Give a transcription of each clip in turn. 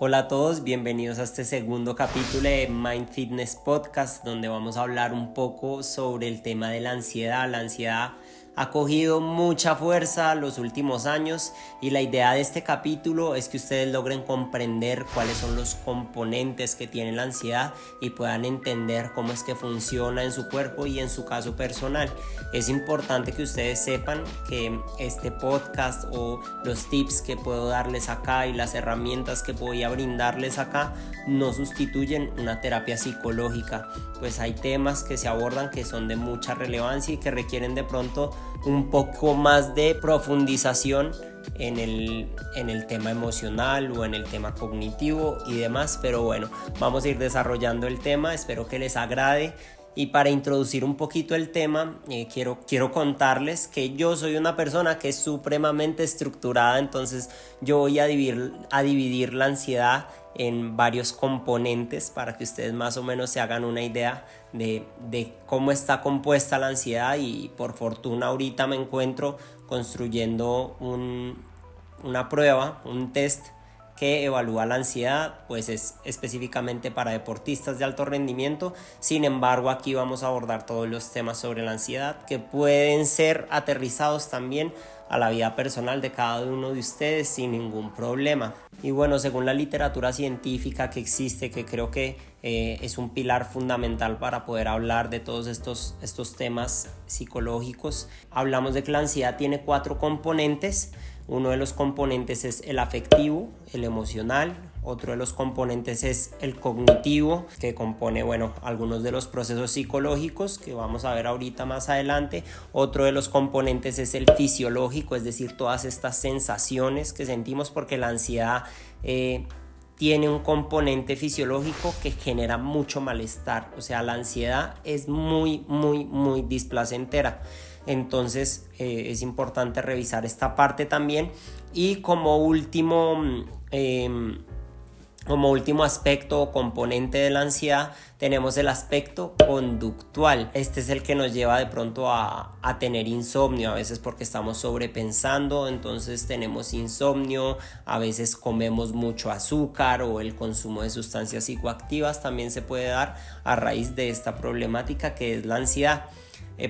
Hola a todos, bienvenidos a este segundo capítulo de Mind Fitness Podcast, donde vamos a hablar un poco sobre el tema de la ansiedad. La ansiedad ha cogido mucha fuerza los últimos años y la idea de este capítulo es que ustedes logren comprender cuáles son los componentes que tiene la ansiedad y puedan entender cómo es que funciona en su cuerpo y en su caso personal. Es importante que ustedes sepan que este podcast o los tips que puedo darles acá y las herramientas que voy a brindarles acá no sustituyen una terapia psicológica, pues hay temas que se abordan que son de mucha relevancia y que requieren de pronto un poco más de profundización en el tema emocional o en el tema cognitivo y demás, pero bueno, vamos a ir desarrollando el tema, espero que les agrade. Y para introducir un poquito el tema, quiero contarles que yo soy una persona que es supremamente estructurada, entonces yo voy a dividir la ansiedad en varios componentes para que ustedes más o menos se hagan una idea de cómo está compuesta la ansiedad, y por fortuna ahorita me encuentro construyendo una prueba, un test que evalúa la ansiedad, pues es específicamente para deportistas de alto rendimiento. Sin embargo, aquí vamos a abordar todos los temas sobre la ansiedad que pueden ser aterrizados también a la vida personal de cada uno de ustedes sin ningún problema. Y bueno, según la literatura científica que existe, que creo que es un pilar fundamental para poder hablar de todos estos temas psicológicos, hablamos de que la ansiedad tiene 4 componentes. Uno de los componentes es el afectivo, el emocional. Otro de los componentes es el cognitivo, que compone, algunos de los procesos psicológicos que vamos a ver ahorita más adelante. Otro de los componentes es el fisiológico, es decir, todas estas sensaciones que sentimos, porque la ansiedad tiene un componente fisiológico que genera mucho malestar. O sea, la ansiedad es muy displacentera. Entonces es importante revisar esta parte también. Y como último aspecto o componente de la ansiedad tenemos el aspecto conductual. Este es el que nos lleva de pronto a tener insomnio, a veces porque estamos sobrepensando, entonces tenemos insomnio. A veces comemos mucho azúcar, o el consumo de sustancias psicoactivas también se puede dar a raíz de esta problemática que es la ansiedad.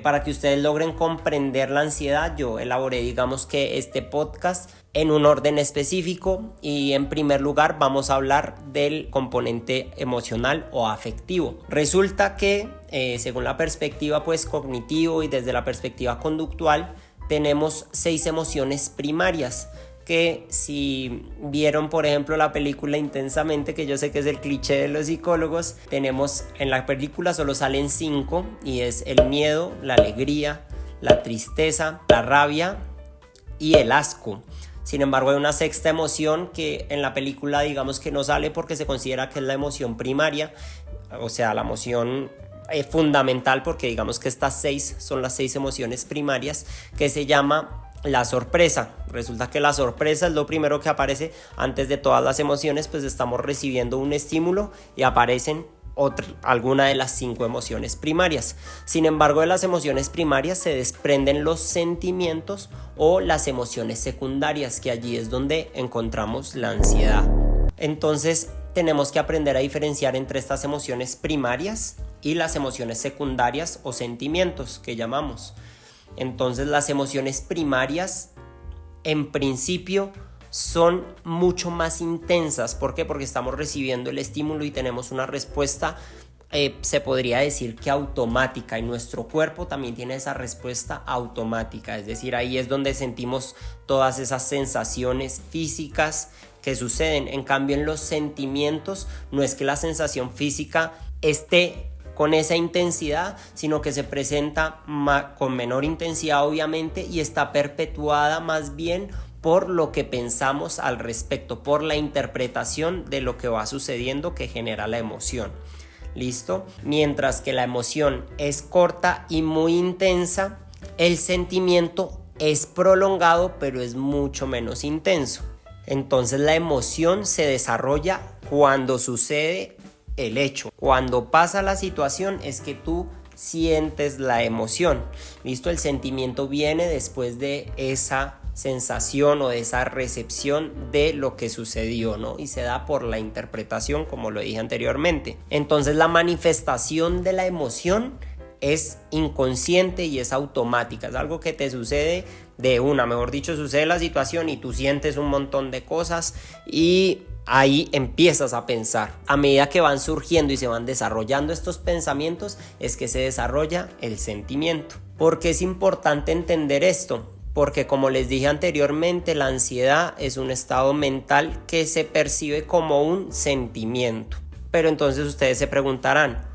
Para que ustedes logren comprender la ansiedad, yo elaboré, que este podcast en un orden específico, y en primer lugar vamos a hablar del componente emocional o afectivo. Resulta que según la perspectiva cognitivo y desde la perspectiva conductual, tenemos 6 emociones primarias, que si vieron por ejemplo la película Intensamente, que yo sé que es el cliché de los psicólogos, tenemos en la película solo salen 5, y es el miedo, la alegría, la tristeza, la rabia y el asco. Sin embargo, hay una 6ª emoción que en la película que no sale porque se considera que es la emoción primaria, o sea, la emoción fundamental, porque que estas 6 son las 6 emociones primarias, que se llama la sorpresa. Resulta que la sorpresa es lo primero que aparece antes de todas las emociones, pues estamos recibiendo un estímulo y aparecen alguna de las 5 emociones primarias. Sin embargo, de las emociones primarias se desprenden los sentimientos o las emociones secundarias, que allí es donde encontramos la ansiedad. Entonces tenemos que aprender a diferenciar entre estas emociones primarias y las emociones secundarias o sentimientos que llamamos. Entonces las emociones primarias en principio son mucho más intensas. ¿Por qué? Porque estamos recibiendo el estímulo y tenemos una respuesta, se podría decir que automática, y nuestro cuerpo también tiene esa respuesta automática, es decir, ahí es donde sentimos todas esas sensaciones físicas que suceden. En cambio, en los sentimientos no es que la sensación física esté con esa intensidad, sino que se presenta con menor intensidad obviamente, y está perpetuada más bien por lo que pensamos al respecto, por la interpretación de lo que va sucediendo que genera la emoción. ¿Listo? Mientras que la emoción es corta y muy intensa, el sentimiento es prolongado pero es mucho menos intenso. Entonces la emoción se desarrolla cuando sucede el hecho. Cuando pasa la situación es que tú sientes la emoción. ¿Listo? El sentimiento viene después de esa sensación o de esa recepción de lo que sucedió, ¿no? Y se da por la interpretación, como lo dije anteriormente. Entonces la manifestación de la emoción es inconsciente y es automática, es algo que te sucede de una, mejor dicho, sucede la situación y tú sientes un montón de cosas y ahí empiezas a pensar. A medida que van surgiendo y se van desarrollando estos pensamientos es que se desarrolla el sentimiento. ¿Por qué es importante entender esto? Porque como les dije anteriormente, la ansiedad es un estado mental que se percibe como un sentimiento. Pero entonces ustedes se preguntarán,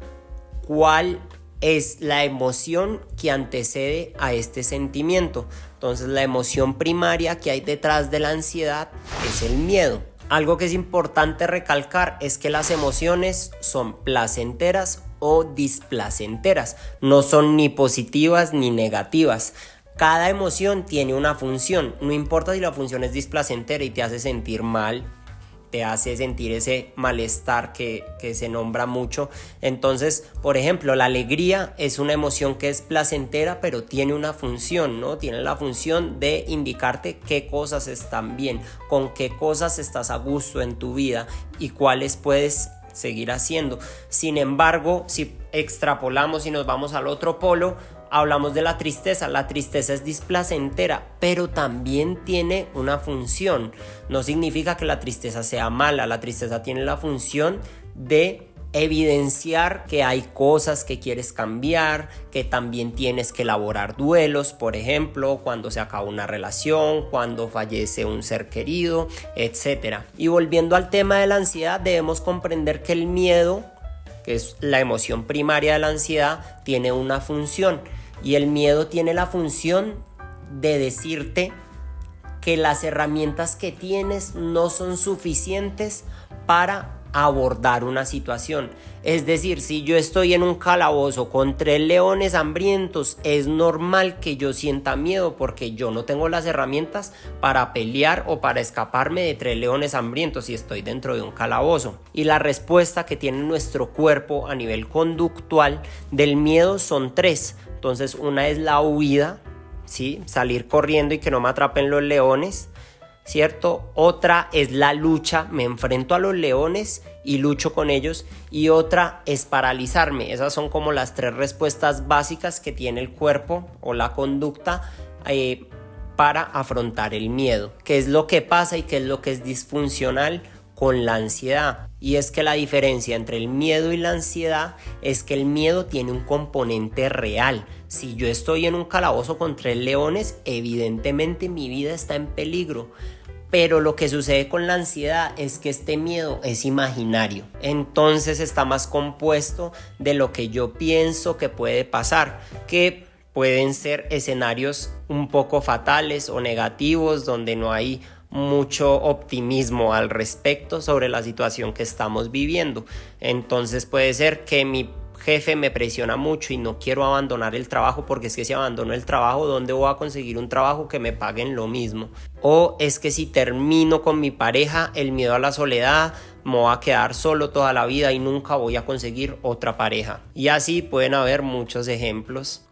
¿cuál es la emoción que antecede a este sentimiento? Entonces la emoción primaria que hay detrás de la ansiedad es el miedo. Algo que es importante recalcar es que las emociones son placenteras o displacenteras, no son ni positivas ni negativas. Cada emoción tiene una función, no importa si la función es displacentera y te hace sentir mal, te hace sentir ese malestar que se nombra mucho. Entonces, por ejemplo, la alegría es una emoción que es placentera, pero tiene una función, ¿no? Tiene la función de indicarte qué cosas están bien, con qué cosas estás a gusto en tu vida y cuáles puedes seguir haciendo. Sin embargo, si extrapolamos y nos vamos al otro polo, hablamos de la tristeza. La tristeza es displacentera, pero también tiene una función. No significa que la tristeza sea mala. La tristeza tiene la función de evidenciar que hay cosas que quieres cambiar, que también tienes que elaborar duelos, por ejemplo, cuando se acaba una relación, cuando fallece un ser querido, etc. Y volviendo al tema de la ansiedad, debemos comprender que el miedo, que es la emoción primaria de la ansiedad, tiene una función. Y el miedo tiene la función de decirte que las herramientas que tienes no son suficientes para abordar una situación. Es decir, si yo estoy en un calabozo con 3 leones hambrientos, es normal que yo sienta miedo porque yo no tengo las herramientas para pelear o para escaparme de 3 leones hambrientos si estoy dentro de un calabozo. Y la respuesta que tiene nuestro cuerpo a nivel conductual del miedo son 3. Entonces, una es la huida, ¿sí? Salir corriendo y que no me atrapen los leones, ¿cierto? Otra es la lucha, me enfrento a los leones y lucho con ellos. Y otra es paralizarme. Esas son como las 3 respuestas básicas que tiene el cuerpo o la conducta para afrontar el miedo. ¿Qué es lo que pasa y qué es lo que es disfuncional con la ansiedad? Y es que la diferencia entre el miedo y la ansiedad es que el miedo tiene un componente real. Si yo estoy en un calabozo con 3 leones, evidentemente mi vida está en peligro. Pero lo que sucede con la ansiedad es que este miedo es imaginario. Entonces está más compuesto de lo que yo pienso que puede pasar, que pueden ser escenarios un poco fatales o negativos donde no hay mucho optimismo al respecto sobre la situación que estamos viviendo. Entonces puede ser que mi jefe me presiona mucho y no quiero abandonar el trabajo porque es que si abandono el trabajo, ¿dónde voy a conseguir un trabajo que me paguen lo mismo? O es que si termino con mi pareja, el miedo a la soledad, me voy a quedar solo toda la vida y nunca voy a conseguir otra pareja. Y así pueden haber muchos ejemplos.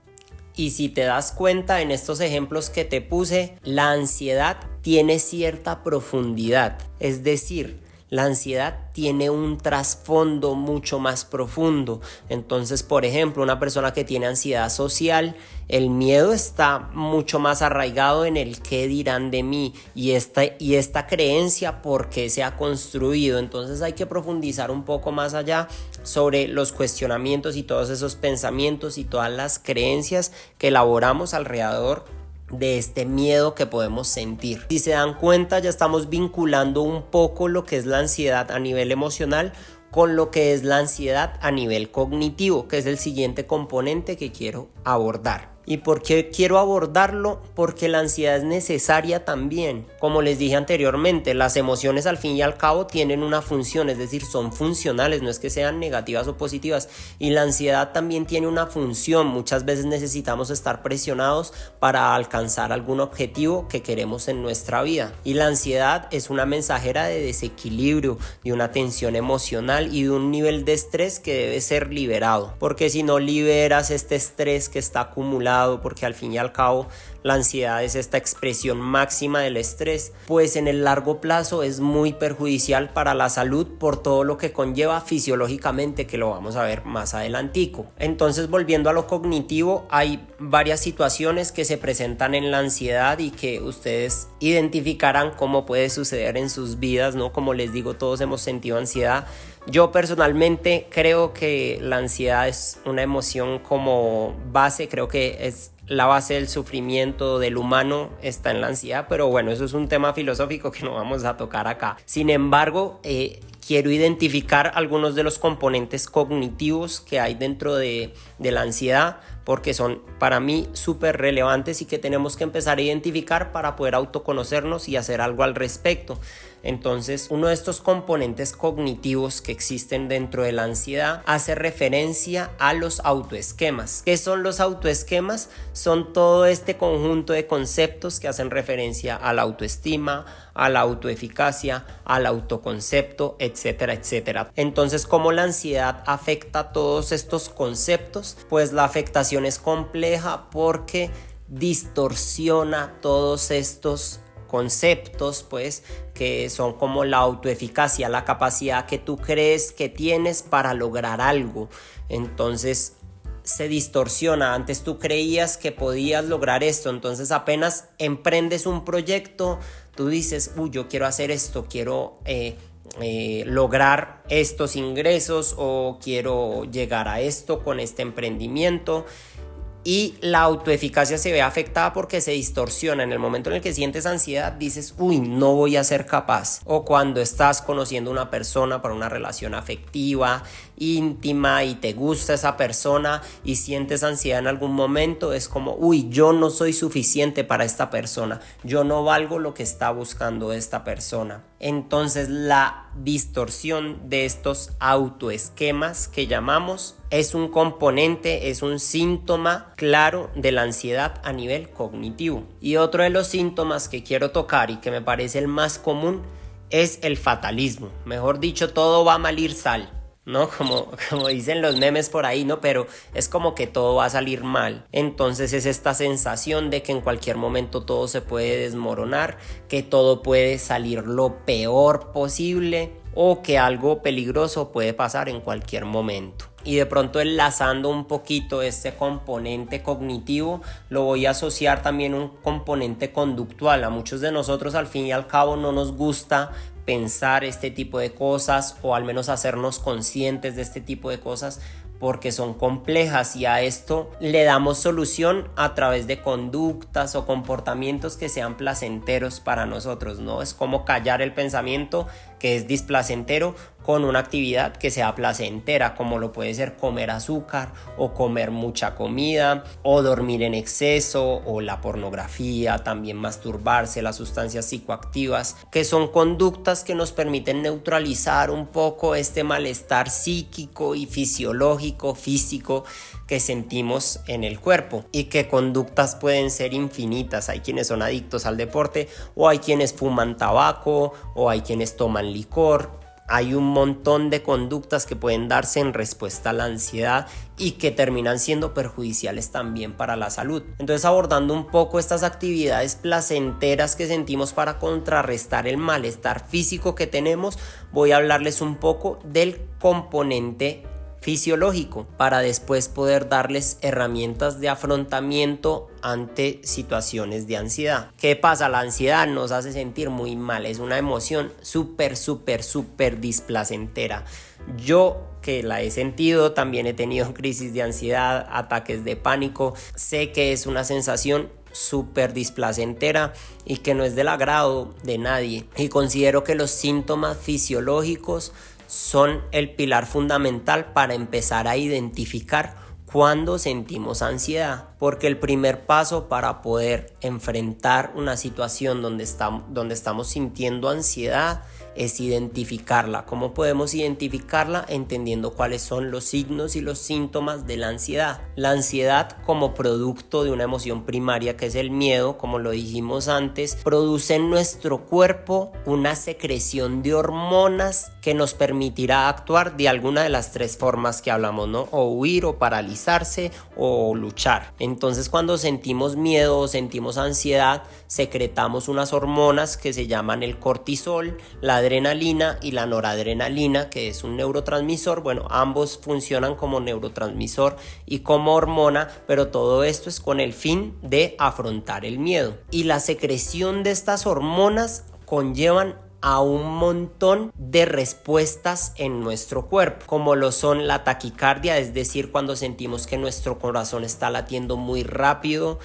Y si te das cuenta en estos ejemplos que te puse, la ansiedad tiene cierta profundidad. Es decir, la ansiedad tiene un trasfondo mucho más profundo. Entonces, por ejemplo, una persona que tiene ansiedad social, el miedo está mucho más arraigado en el qué dirán de mí y esta creencia por qué se ha construido. Entonces hay que profundizar un poco más allá sobre los cuestionamientos y todos esos pensamientos y todas las creencias que elaboramos alrededor de este miedo que podemos sentir. Si se dan cuenta, ya estamos vinculando un poco lo que es la ansiedad a nivel emocional con lo que es la ansiedad a nivel cognitivo, que es el siguiente componente que quiero abordar. ¿Y por qué quiero abordarlo? Porque la ansiedad es necesaria también. Como les dije anteriormente, las emociones al fin y al cabo tienen una función, es decir, son funcionales, no es que sean negativas o positivas. Y la ansiedad también tiene una función. Muchas veces necesitamos estar presionados para alcanzar algún objetivo que queremos en nuestra vida. Y la ansiedad es una mensajera de desequilibrio, de una tensión emocional y de un nivel de estrés que debe ser liberado. Porque si no liberas este estrés que está acumulado, porque al fin y al cabo la ansiedad es esta expresión máxima del estrés, pues en el largo plazo es muy perjudicial para la salud por todo lo que conlleva fisiológicamente, que lo vamos a ver más adelantico. Entonces, volviendo a lo cognitivo, hay varias situaciones que se presentan en la ansiedad y que ustedes identificarán cómo puede suceder en sus vidas, ¿no? Como les digo, todos hemos sentido ansiedad. Yo personalmente creo que la ansiedad es una emoción como base, creo que es la base del sufrimiento del humano, está en la ansiedad, pero bueno, eso es un tema filosófico que no vamos a tocar acá. Sin embargo, quiero identificar algunos de los componentes cognitivos que hay dentro de la ansiedad, porque son para mí súper relevantes y que tenemos que empezar a identificar para poder autoconocernos y hacer algo al respecto. Entonces, uno de estos componentes cognitivos que existen dentro de la ansiedad hace referencia a los autoesquemas. ¿Qué son los autoesquemas? Son todo este conjunto de conceptos que hacen referencia a la autoestima, a la autoeficacia, al autoconcepto, etcétera, etcétera. Entonces, ¿cómo la ansiedad afecta a todos estos conceptos? Pues la afectación es compleja porque distorsiona todos estos conceptos, pues, que son como la autoeficacia, la capacidad que tú crees que tienes para lograr algo. Entonces se distorsiona. Antes tú creías que podías lograr esto, entonces apenas emprendes un proyecto, tú dices, yo quiero hacer esto, quiero lograr estos ingresos o quiero llegar a esto con este emprendimiento. Y la autoeficacia se ve afectada porque se distorsiona. En el momento en el que sientes ansiedad dices, no voy a ser capaz. O cuando estás conociendo a una persona para una relación afectiva, íntima, y te gusta esa persona y sientes ansiedad en algún momento, es como, yo no soy suficiente para esta persona, yo no valgo lo que está buscando esta persona. Entonces la distorsión de estos autoesquemas que llamamos es un componente, es un síntoma claro de la ansiedad a nivel cognitivo. Y otro de los síntomas que quiero tocar y que me parece el más común es el fatalismo. Mejor dicho, todo va a malir sal, ¿no? Como dicen los memes por ahí, ¿no? Pero es como que todo va a salir mal. Entonces es esta sensación de que en cualquier momento todo se puede desmoronar, que todo puede salir lo peor posible o que algo peligroso puede pasar en cualquier momento. Y de pronto, enlazando un poquito este componente cognitivo, lo voy a asociar también a un componente conductual. A muchos de nosotros, al fin y al cabo, no nos gusta pensar este tipo de cosas, o al menos hacernos conscientes de este tipo de cosas, porque son complejas, y a esto le damos solución a través de conductas o comportamientos que sean placenteros para nosotros, ¿no? Es como callar el pensamiento que es displacentero con una actividad que sea placentera, como lo puede ser comer azúcar o comer mucha comida o dormir en exceso o la pornografía, también masturbarse, las sustancias psicoactivas, que son conductas que nos permiten neutralizar un poco este malestar psíquico y fisiológico, físico que sentimos en el cuerpo. Y que conductas pueden ser infinitas. Hay quienes son adictos al deporte, o hay quienes fuman tabaco, o hay quienes toman licor. Hay un montón de conductas que pueden darse en respuesta a la ansiedad y que terminan siendo perjudiciales también para la salud. Entonces, abordando un poco estas actividades placenteras que sentimos para contrarrestar el malestar físico que tenemos, voy a hablarles un poco del componente fisiológico para después poder darles herramientas de afrontamiento ante situaciones de ansiedad. ¿Qué pasa? La ansiedad nos hace sentir muy mal, es una emoción súper displacentera. Yo, que la he sentido, también he tenido crisis de ansiedad, ataques de pánico, sé que es una sensación súper displacentera y que no es del agrado de nadie, y considero que los síntomas fisiológicos son el pilar fundamental para empezar a identificar cuando sentimos ansiedad, porque el primer paso para poder enfrentar una situación donde estamos sintiendo ansiedad es identificarla. ¿Cómo podemos identificarla? Entendiendo cuáles son los signos y los síntomas de la ansiedad. La ansiedad, como producto de una emoción primaria que es el miedo, como lo dijimos antes, produce en nuestro cuerpo una secreción de hormonas que nos permitirá actuar de alguna de las tres formas que hablamos, ¿no? O huir, o paralizarse, o luchar. Entonces, cuando sentimos miedo o sentimos ansiedad, secretamos unas hormonas que se llaman el cortisol, la adrenalina y la noradrenalina, que es un neurotransmisor. Bueno, ambos funcionan como neurotransmisor y como hormona, pero todo esto es con el fin de afrontar el miedo. Y la secreción de estas hormonas conllevan a un montón de respuestas en nuestro cuerpo, como lo son la taquicardia, es decir, cuando sentimos que nuestro corazón está latiendo muy rápido,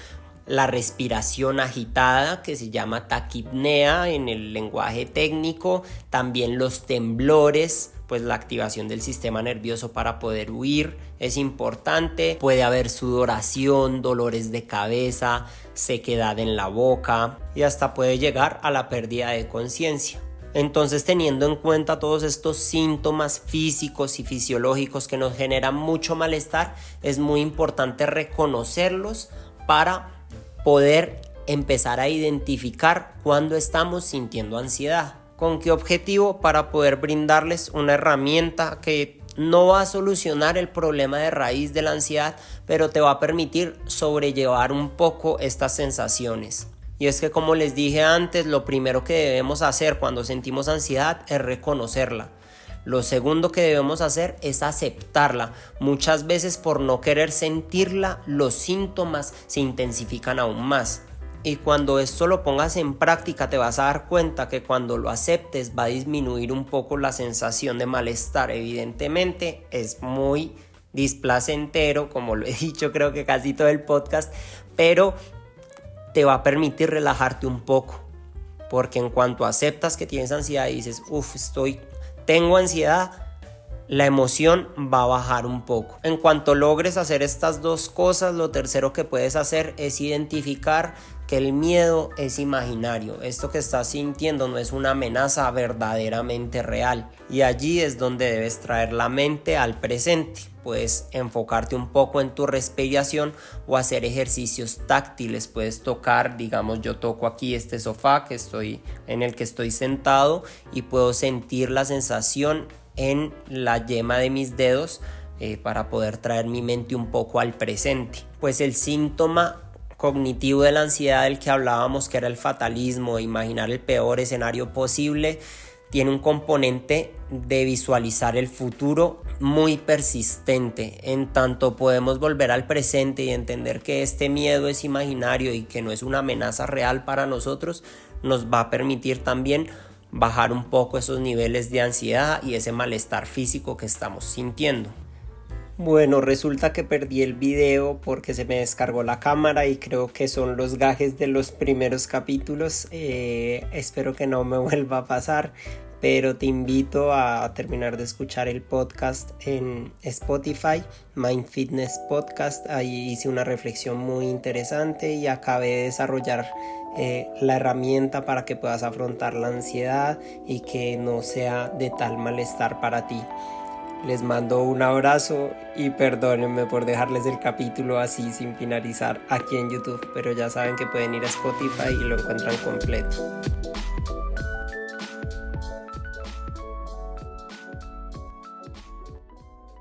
la respiración agitada, que se llama taquipnea en el lenguaje técnico, también los temblores, pues la activación del sistema nervioso para poder huir es importante. Puede haber sudoración, dolores de cabeza, sequedad en la boca y hasta puede llegar a la pérdida de conciencia. Entonces, teniendo en cuenta todos estos síntomas físicos y fisiológicos que nos generan mucho malestar, es muy importante reconocerlos para poder empezar a identificar cuando estamos sintiendo ansiedad. ¿Con qué objetivo? Para poder brindarles una herramienta que no va a solucionar el problema de raíz de la ansiedad, pero te va a permitir sobrellevar un poco estas sensaciones. Y es que, como les dije antes, lo primero que debemos hacer cuando sentimos ansiedad es reconocerla. Lo segundo que debemos hacer es aceptarla. Muchas veces, por no querer sentirla, los síntomas se intensifican aún más. Y cuando esto lo pongas en práctica, te vas a dar cuenta que cuando lo aceptes va a disminuir un poco la sensación de malestar. Evidentemente es muy displacentero, como lo he dicho creo que casi todo el podcast, pero te va a permitir relajarte un poco, porque en cuanto aceptas que tienes ansiedad y dices, tengo ansiedad, la emoción va a bajar un poco. En cuanto logres hacer estas dos cosas, lo tercero que puedes hacer es identificar que el miedo es imaginario. Esto que estás sintiendo no es una amenaza verdaderamente real. Y allí es donde debes traer la mente al presente. Puedes enfocarte un poco en tu respiración o hacer ejercicios táctiles. Puedes tocar, digamos, yo toco aquí este sofá en el que estoy sentado y puedo sentir la sensación en la yema de mis dedos para poder traer mi mente un poco al presente. Pues el síntoma cognitivo de la ansiedad del que hablábamos, que era el fatalismo, imaginar el peor escenario posible, tiene un componente de visualizar el futuro muy persistente. En tanto podemos volver al presente y entender que este miedo es imaginario y que no es una amenaza real para nosotros, nos va a permitir también bajar un poco esos niveles de ansiedad y ese malestar físico que estamos sintiendo. Bueno, resulta que perdí el video porque se me descargó la cámara y creo que son los gajes de los primeros capítulos. Espero que no me vuelva a pasar, pero te invito a terminar de escuchar el podcast en Spotify, Mind Fitness Podcast. Ahí hice una reflexión muy interesante y acabé de desarrollar la herramienta para que puedas afrontar la ansiedad y que no sea de tal malestar para ti. Les mando un abrazo y perdónenme por dejarles el capítulo así sin finalizar aquí en YouTube, pero ya saben que pueden ir a Spotify y lo encuentran completo.